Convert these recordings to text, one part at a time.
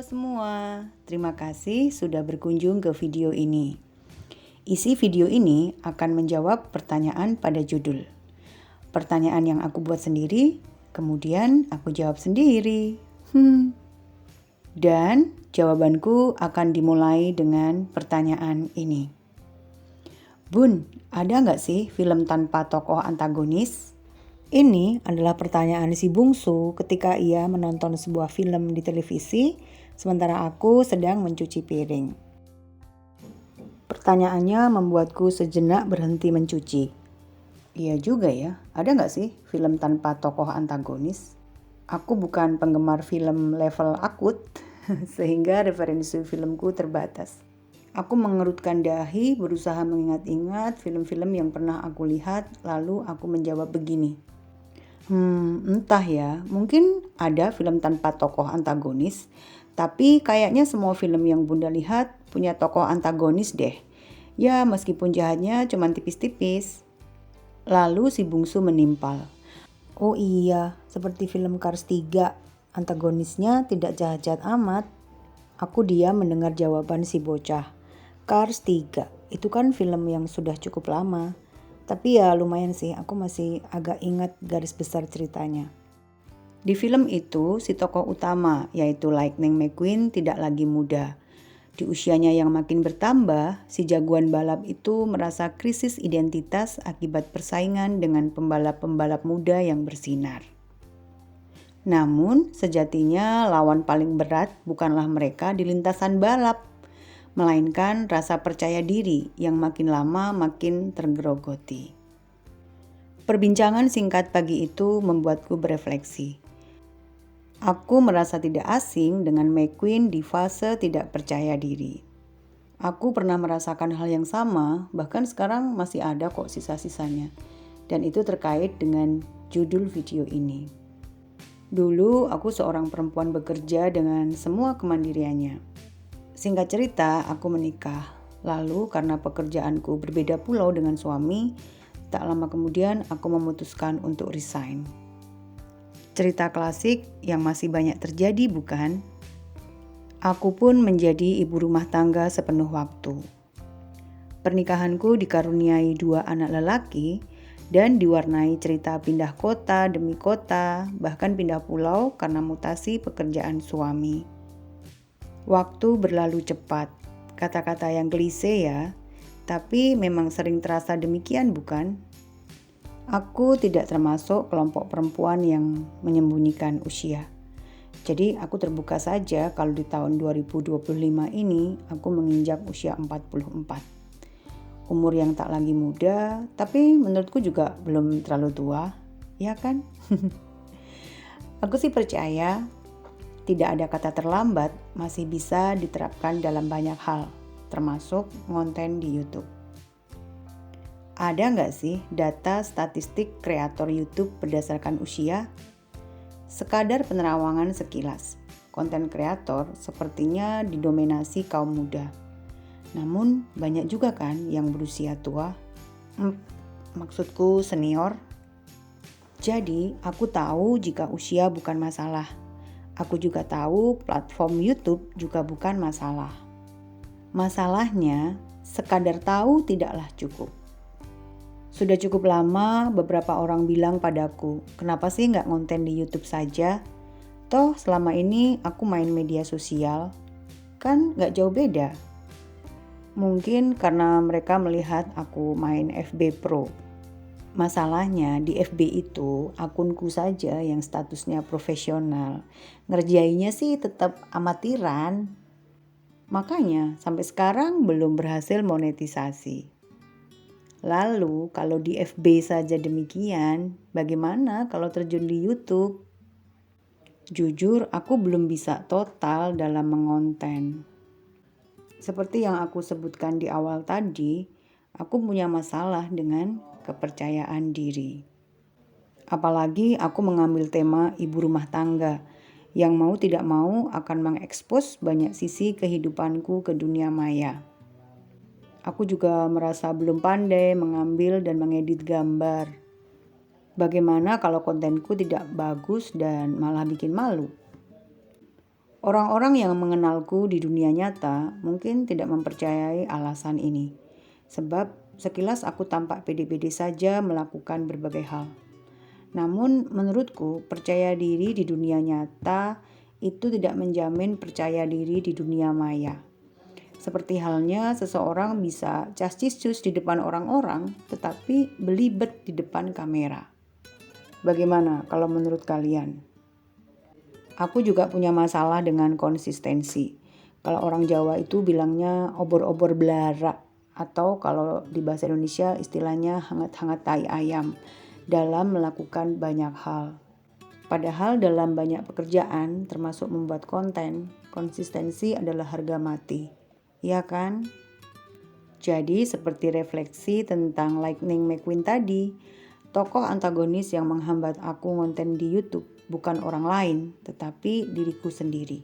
Halo semua, terima kasih sudah berkunjung ke video ini. Isi video ini akan menjawab pertanyaan pada judul. Pertanyaan yang aku buat sendiri, kemudian aku jawab sendiri. Dan jawabanku akan dimulai dengan pertanyaan ini. Bun, ada nggak sih film tanpa tokoh antagonis? Ini adalah pertanyaan si bungsu ketika ia menonton sebuah film di televisi, sementara aku sedang mencuci piring. Pertanyaannya membuatku sejenak berhenti mencuci. Iya juga ya, ada nggak sih film tanpa tokoh antagonis? Aku bukan penggemar film level akut, sehingga referensi filmku terbatas. Aku mengerutkan dahi, berusaha mengingat-ingat film-film yang pernah aku lihat, lalu aku menjawab begini. Entah ya, mungkin ada film tanpa tokoh antagonis, tapi kayaknya semua film yang Bunda lihat punya tokoh antagonis deh. Ya, meskipun jahatnya cuma tipis-tipis. Lalu si bungsu menimpal. Oh iya, seperti film Cars 3, antagonisnya tidak jahat-jahat amat. Aku diam mendengar jawaban si bocah. Cars 3, itu kan film yang sudah cukup lama. Tapi ya lumayan sih, aku masih agak ingat garis besar ceritanya. Di film itu, si tokoh utama, yaitu Lightning McQueen, tidak lagi muda. Di usianya yang makin bertambah, si jagoan balap itu merasa krisis identitas akibat persaingan dengan pembalap-pembalap muda yang bersinar. Namun, sejatinya lawan paling berat bukanlah mereka di lintasan balap, melainkan rasa percaya diri yang makin lama makin tergerogoti. Perbincangan singkat pagi itu membuatku berefleksi. Aku merasa tidak asing dengan McQueen di fase tidak percaya diri. Aku pernah merasakan hal yang sama, bahkan sekarang masih ada kok sisa-sisanya. Dan itu terkait dengan judul video ini. Dulu aku seorang perempuan bekerja dengan semua kemandiriannya. Singkat cerita, aku menikah. Lalu karena pekerjaanku berbeda pulau dengan suami, tak lama kemudian aku memutuskan untuk resign. Cerita klasik yang masih banyak terjadi, bukan? Aku pun menjadi ibu rumah tangga sepenuh waktu. Pernikahanku dikaruniai 2 anak lelaki dan diwarnai cerita pindah kota demi kota, bahkan pindah pulau karena mutasi pekerjaan suami. Waktu berlalu cepat, kata-kata yang klise ya, tapi memang sering terasa demikian bukan? Aku tidak termasuk kelompok perempuan yang menyembunyikan usia. Jadi aku terbuka saja kalau di tahun 2025 ini aku menginjak usia 44. Umur yang tak lagi muda, tapi menurutku juga belum terlalu tua, ya kan? Aku sih percaya tidak ada kata terlambat masih bisa diterapkan dalam banyak hal, termasuk konten di YouTube. Ada nggak sih data statistik kreator YouTube berdasarkan usia? Sekadar penerawangan sekilas, konten kreator sepertinya didominasi kaum muda. Namun banyak juga kan yang berusia tua? Maksudku senior. Jadi aku tahu jika usia bukan masalah. Aku juga tahu platform YouTube juga bukan masalah. Masalahnya, sekadar tahu tidaklah cukup. Sudah cukup lama beberapa orang bilang padaku, kenapa sih nggak konten di YouTube saja? Toh selama ini aku main media sosial, kan nggak jauh beda. Mungkin karena mereka melihat aku main FB Pro. Masalahnya di FB itu akunku saja yang statusnya profesional. Ngerjainnya sih tetap amatiran. Makanya sampai sekarang belum berhasil monetisasi. Lalu kalau di FB saja demikian, bagaimana kalau terjun di YouTube? Jujur aku belum bisa total dalam mengonten. Seperti yang aku sebutkan di awal tadi, aku punya masalah dengan kepercayaan diri. Apalagi aku mengambil tema ibu rumah tangga yang mau tidak mau akan mengekspos banyak sisi kehidupanku ke dunia maya. Aku juga merasa belum pandai mengambil dan mengedit gambar. Bagaimana kalau kontenku tidak bagus dan malah bikin malu? Orang-orang yang mengenalku di dunia nyata mungkin tidak mempercayai alasan ini. Sebab sekilas aku tampak pede-pede saja melakukan berbagai hal. Namun menurutku percaya diri di dunia nyata itu tidak menjamin percaya diri di dunia maya. Seperti halnya seseorang bisa cas-cis-cus di depan orang-orang tetapi belibet di depan kamera. Bagaimana kalau menurut kalian? Aku juga punya masalah dengan konsistensi. Kalau orang Jawa itu bilangnya obor-obor belara, atau kalau di bahasa Indonesia istilahnya hangat-hangat tai ayam dalam melakukan banyak hal. Padahal dalam banyak pekerjaan termasuk membuat konten, konsistensi adalah harga mati. Iya kan? Jadi seperti refleksi tentang Lightning McQueen tadi, tokoh antagonis yang menghambat aku konten di YouTube bukan orang lain, tetapi diriku sendiri.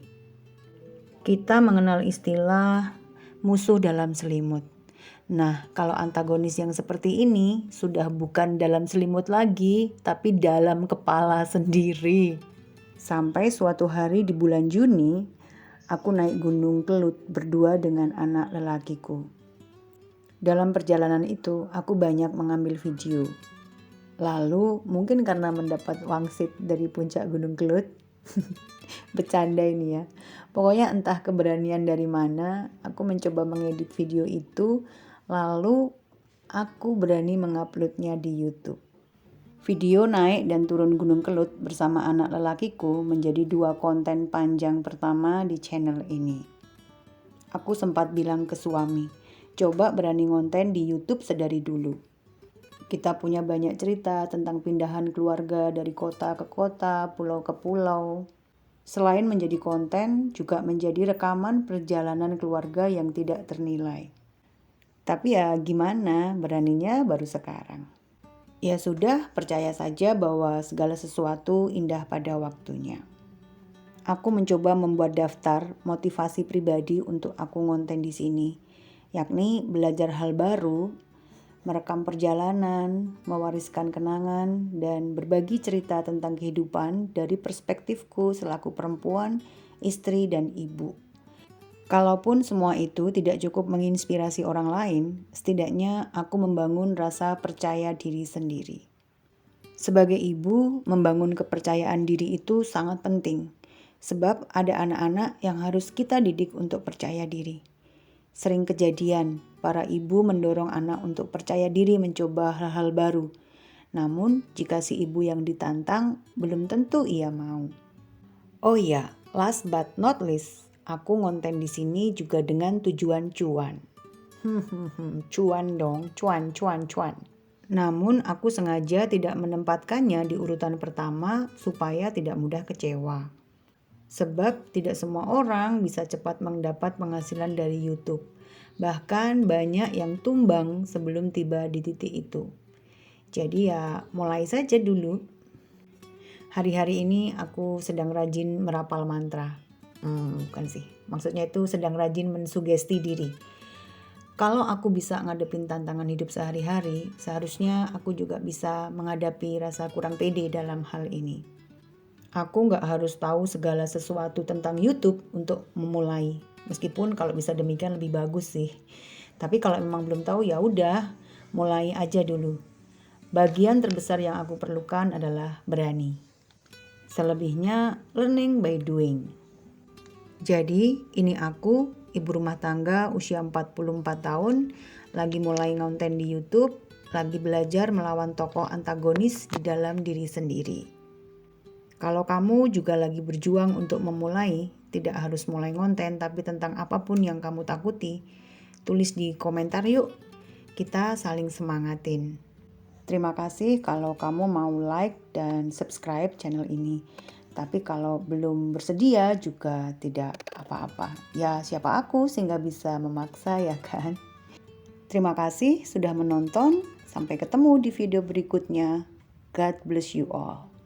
Kita mengenal istilah musuh dalam selimut. Nah, kalau antagonis yang seperti ini sudah bukan dalam selimut lagi, tapi dalam kepala sendiri. Sampai suatu hari di bulan Juni, aku naik Gunung Kelut berdua dengan anak lelakiku. Dalam perjalanan itu, aku banyak mengambil video. Lalu mungkin karena mendapat wangsit dari puncak Gunung Kelut, bercanda ini ya. Pokoknya entah keberanian dari mana, aku mencoba mengedit video itu, lalu aku berani menguploadnya di YouTube. Video naik dan turun Gunung Kelut bersama anak lelakiku menjadi 2 konten panjang pertama di channel ini. Aku sempat bilang ke suami, coba berani ngonten di YouTube sedari dulu. Kita punya banyak cerita tentang pindahan keluarga dari kota ke kota, pulau ke pulau. Selain menjadi konten, juga menjadi rekaman perjalanan keluarga yang tidak ternilai. Tapi ya gimana, beraninya baru sekarang. Ya sudah, percaya saja bahwa segala sesuatu indah pada waktunya. Aku mencoba membuat daftar motivasi pribadi untuk aku ngonten di sini, yakni belajar hal baru, merekam perjalanan, mewariskan kenangan, dan berbagi cerita tentang kehidupan dari perspektifku selaku perempuan, istri, dan ibu. Kalaupun semua itu tidak cukup menginspirasi orang lain, setidaknya aku membangun rasa percaya diri sendiri. Sebagai ibu, membangun kepercayaan diri itu sangat penting, sebab ada anak-anak yang harus kita didik untuk percaya diri. Sering kejadian, para ibu mendorong anak untuk percaya diri mencoba hal-hal baru. Namun, jika si ibu yang ditantang, belum tentu ia mau. Oh iya, last but not least, aku ngonten di sini juga dengan tujuan cuan. Cuan dong, cuan. Namun, aku sengaja tidak menempatkannya di urutan pertama supaya tidak mudah kecewa. Sebab tidak semua orang bisa cepat mendapat penghasilan dari YouTube. Bahkan banyak yang tumbang sebelum tiba di titik itu. Jadi ya mulai saja dulu. Hari-hari ini aku sedang rajin merapal mantra. Bukan sih, maksudnya itu sedang rajin mensugesti diri. Kalau aku bisa ngadepin tantangan hidup sehari-hari, seharusnya aku juga bisa menghadapi rasa kurang pede dalam hal ini. Aku gak harus tahu segala sesuatu tentang YouTube untuk memulai. Meskipun kalau bisa demikian lebih bagus sih. Tapi kalau memang belum tahu ya udah, mulai aja dulu. Bagian terbesar yang aku perlukan adalah berani. Selebihnya learning by doing. Jadi ini aku, ibu rumah tangga usia 44 tahun, lagi mulai ngonten di YouTube, lagi belajar melawan tokoh antagonis di dalam diri sendiri. Kalau kamu juga lagi berjuang untuk memulai, tidak harus mulai ngonten, tapi tentang apapun yang kamu takuti, tulis di komentar yuk, kita saling semangatin. Terima kasih kalau kamu mau like dan subscribe channel ini. Tapi kalau belum bersedia juga tidak apa-apa. Ya siapa aku sehingga bisa memaksa ya kan? Terima kasih sudah menonton. Sampai ketemu di video berikutnya. God bless you all.